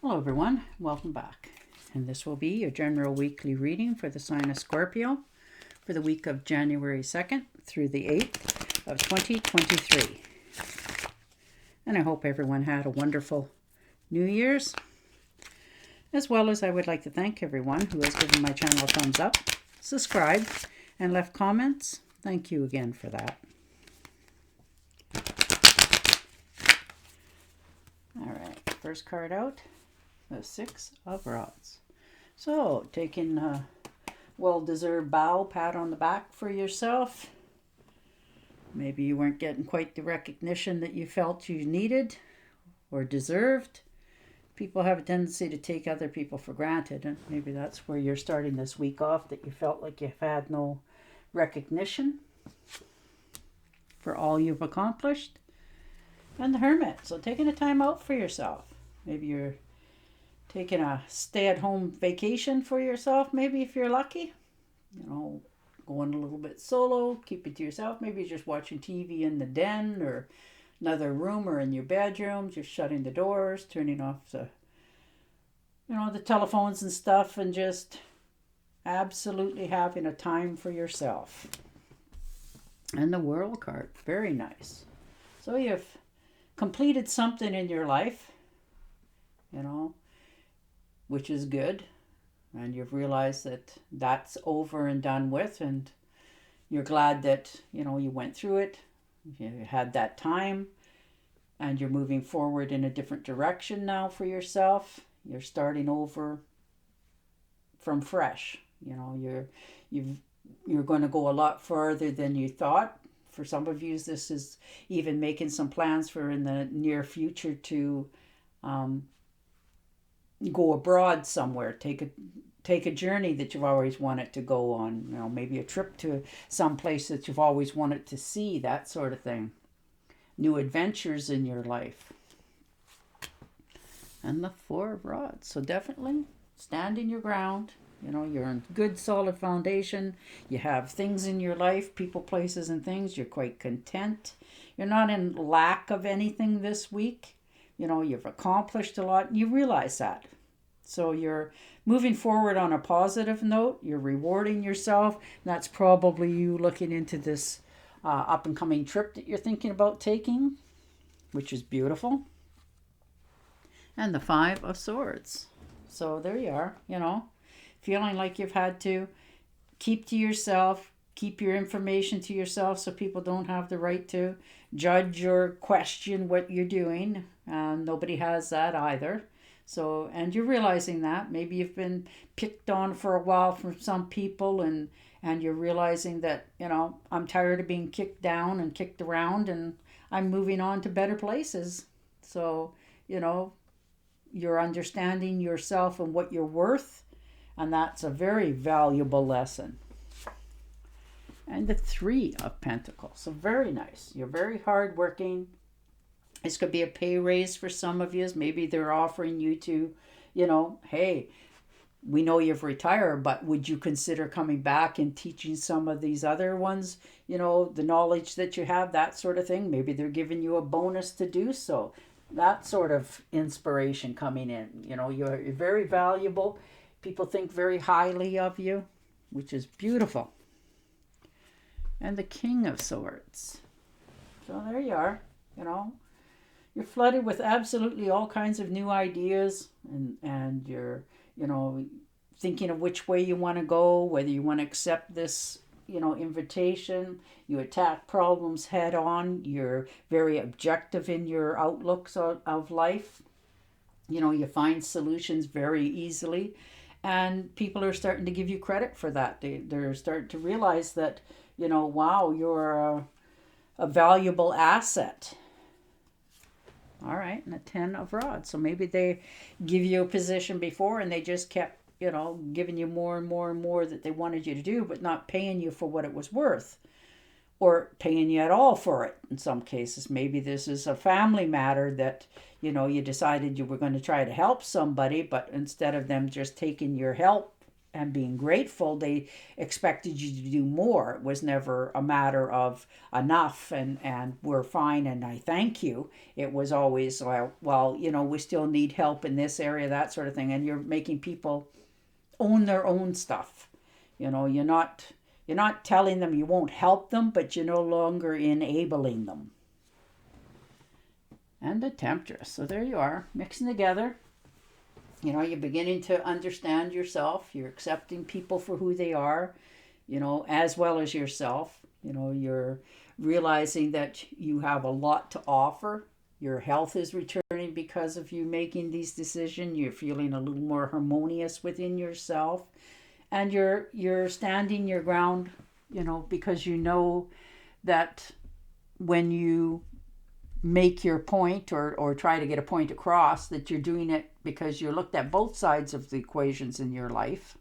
Hello everyone, welcome back. And this will be your general weekly reading for the sign of Scorpio for the week of January 2nd through the 8th of 2023. And I hope everyone had a wonderful New Year's. As well as I would like to thank everyone who has given my channel a thumbs up, subscribed, and left comments. Thank you again for that. All right, first card out. The Six of Rods. So, taking a well-deserved bow, pat on the back for yourself. Maybe you weren't getting quite the recognition that you felt you needed or deserved. People have a tendency to take other people for granted, and maybe that's where you're starting this week off, that you felt like you've had no recognition for all you've accomplished. And the Hermit. So, taking a time out for yourself. Maybe you're taking a stay-at-home vacation for yourself, maybe if you're lucky. You know, going a little bit solo, keep it to yourself. Maybe you're just watching TV in the den or another room or in your bedroom, just shutting the doors, turning off the telephones and stuff, and just absolutely having a time for yourself. And the World card, very nice. So you've completed something in your life, which is good, and you've realized that that's over and done with, and you're glad that you went through it, you had that time, and you're moving forward in a different direction now for yourself. You're starting over from fresh. You're going to go a lot farther than you thought. For some of you, this is even making some plans for in the near future to go abroad somewhere, take a journey that you've always wanted to go on, maybe a trip to some place that you've always wanted to see, that sort of thing. New adventures in your life. And the Four of Rods. So definitely standing your ground. You're on good solid foundation. You have things in your life, people, places, and things. You're quite content. You're not in lack of anything this week. You've accomplished a lot, and you realize that. So you're moving forward on a positive note. You're rewarding yourself. That's probably you looking into this up-and-coming trip that you're thinking about taking, which is beautiful. And the Five of Swords. So there you are, feeling like you've had to keep to yourself, keep your information to yourself so people don't have the right to judge or question what you're doing. Nobody has that either. So, and you're realizing that. Maybe you've been picked on for a while from some people, and you're realizing that, I'm tired of being kicked down and kicked around, and I'm moving on to better places. So, you're understanding yourself and what you're worth, and that's a very valuable lesson. And the Three of Pentacles. So very nice. You're very hardworking. This could be a pay raise for some of you. Maybe they're offering you to, hey, we know you've retired, but would you consider coming back and teaching some of these other ones, the knowledge that you have, that sort of thing. Maybe they're giving you a bonus to do so. That sort of inspiration coming in. You're very valuable. People think very highly of you, which is beautiful. And the King of Swords. So there you are, You're flooded with absolutely all kinds of new ideas, and you're, thinking of which way you want to go, whether you want to accept this, invitation. You attack problems head on. You're very objective in your outlooks of life. You find solutions very easily, and people are starting to give you credit for that. They're starting to realize that, wow, you're a valuable asset. All right, and a Ten of Rods. So maybe they give you a position before and they just kept, giving you more and more and more that they wanted you to do, but not paying you for what it was worth, or paying you at all for it in some cases. Maybe this is a family matter that, you decided you were going to try to help somebody, but instead of them just taking your help and being grateful. They expected you to do more. It was never a matter of enough and we're fine and I thank you. It was always, well, we still need help in this area, that sort of thing. And you're making people own their own stuff. You're not telling them you won't help them, but you're no longer enabling them. And the Temptress. So there you are, mixing together. You're beginning to understand yourself. You're accepting people for who they are, as well as yourself. You're realizing that you have a lot to offer. Your health is returning because of you making these decisions. You're feeling a little more harmonious within yourself. And you're standing your ground, because you know that when you make your point or try to get a point across, that you're doing it because you looked at both sides of the equations in your life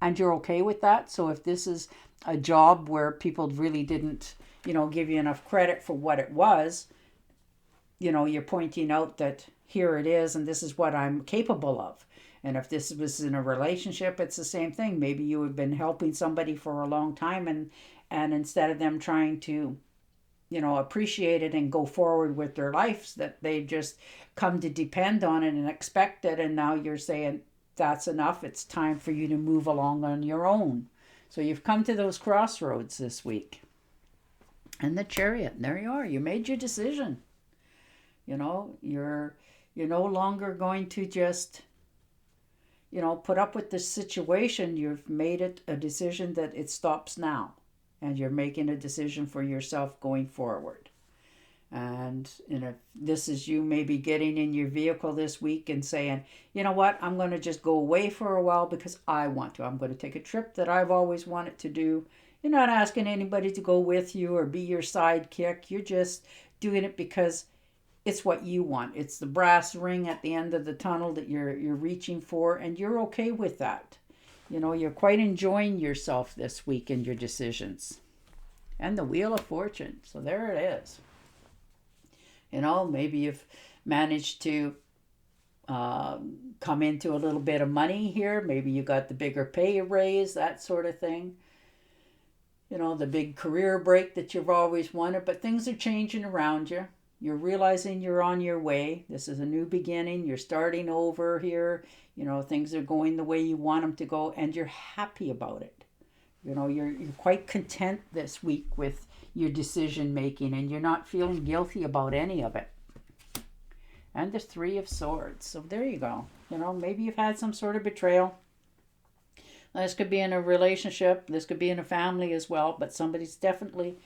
and you're okay with that. So if this is a job where people really didn't give you enough credit for what it was, you're pointing out that here it is and this is what I'm capable of. And if this was in a relationship, it's the same thing. Maybe you have been helping somebody for a long time and instead of them trying to appreciate it and go forward with their lives, that they've just come to depend on it and expect it. And now you're saying that's enough. It's time for you to move along on your own. So you've come to those crossroads this week. And the Chariot, there you are. You made your decision. You're no longer going to just, put up with this situation. You've made it a decision that it stops now. And you're making a decision for yourself going forward. And if this is you maybe getting in your vehicle this week and saying, you know what, I'm going to just go away for a while because I want to. I'm going to take a trip that I've always wanted to do. You're not asking anybody to go with you or be your sidekick. You're just doing it because it's what you want. It's the brass ring at the end of the tunnel that you're reaching for, and you're okay with that. You're quite enjoying yourself this week in your decisions. And the Wheel of Fortune. So there it is. Maybe you've managed to come into a little bit of money here. Maybe you got the bigger pay raise, that sort of thing. The big career break that you've always wanted. But things are changing around you. You're realizing you're on your way. This is a new beginning. You're starting over here. Things are going the way you want them to go, and you're happy about it. You're quite content this week with your decision making, and you're not feeling guilty about any of it. And the Three of Swords. So there you go. Maybe you've had some sort of betrayal. This could be in a relationship. This could be in a family as well, but somebody's definitely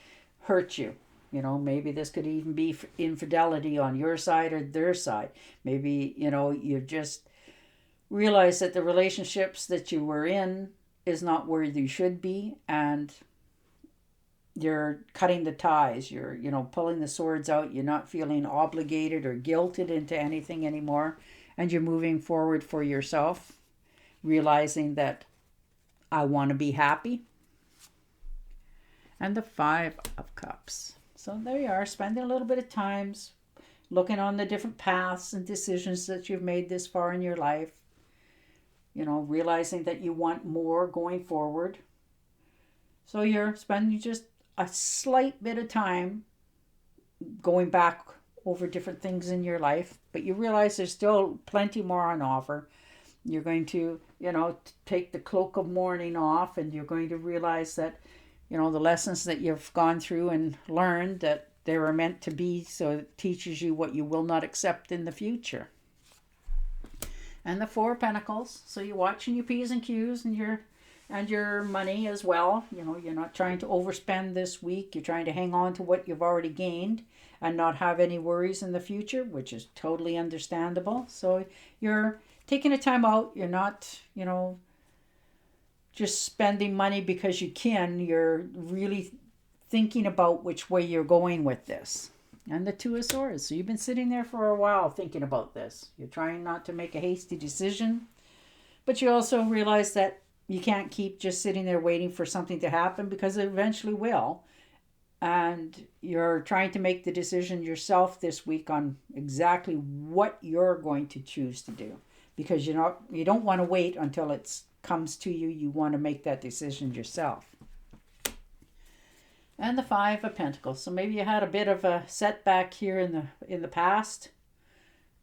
hurt you. Maybe this could even be infidelity on your side or their side. Maybe, you've just realized that the relationships that you were in is not where you should be, and you're cutting the ties. You're, pulling the swords out. You're not feeling obligated or guilted into anything anymore, and you're moving forward for yourself, realizing that I want to be happy. And the Five of Cups. So there you are, spending a little bit of time looking on the different paths and decisions that you've made this far in your life. Realizing that you want more going forward. So you're spending just a slight bit of time going back over different things in your life, but you realize there's still plenty more on offer. You're going to, take the cloak of mourning off, and you're going to realize that the lessons that you've gone through and learned, that they were meant to be, so it teaches you what you will not accept in the future. And the Four of Pentacles. So you're watching your P's and Q's and your money as well. You're not trying to overspend this week. You're trying to hang on to what you've already gained and not have any worries in the future, which is totally understandable. So you're taking a time out. You're not, just spending money because you can. You're really thinking about which way you're going with this. And the Two of Swords. So you've been sitting there for a while thinking about this. You're trying not to make a hasty decision, but you also realize that you can't keep just sitting there waiting for something to happen, because it eventually will. And you're trying to make the decision yourself this week on exactly what you're going to choose to do, because you don't want to wait until it's comes to you, you want to make that decision yourself. And the Five of Pentacles. So maybe you had a bit of a setback here in the past.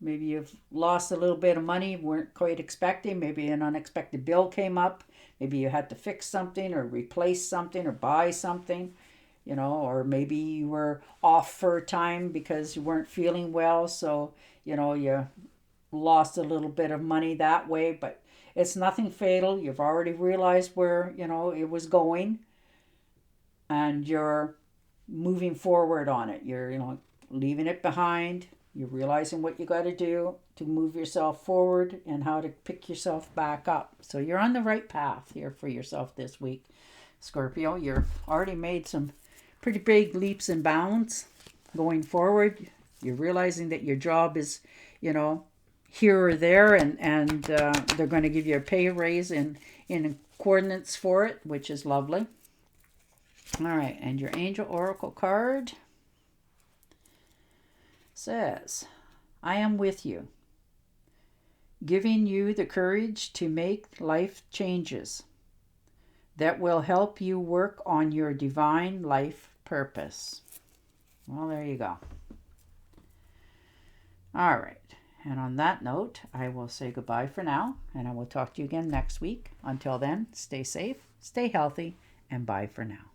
Maybe you've lost a little bit of money you weren't quite expecting. Maybe an unexpected bill came up. Maybe you had to fix something or replace something or buy something, or maybe you were off for a time because you weren't feeling well. So, you lost a little bit of money that way, but it's nothing fatal. You've already realized where, it was going, and you're moving forward on it. You're, leaving it behind. You're realizing what you got to do to move yourself forward and how to pick yourself back up. So you're on the right path here for yourself this week, Scorpio. You've already made some pretty big leaps and bounds going forward. You're realizing that your job is, here or there, and they're going to give you a pay raise in coordinates for it, which is lovely. All right, and your Angel Oracle card says, I am with you, giving you the courage to make life changes that will help you work on your divine life purpose. Well, there you go. All right. And on that note, I will say goodbye for now, and I will talk to you again next week. Until then, stay safe, stay healthy, and bye for now.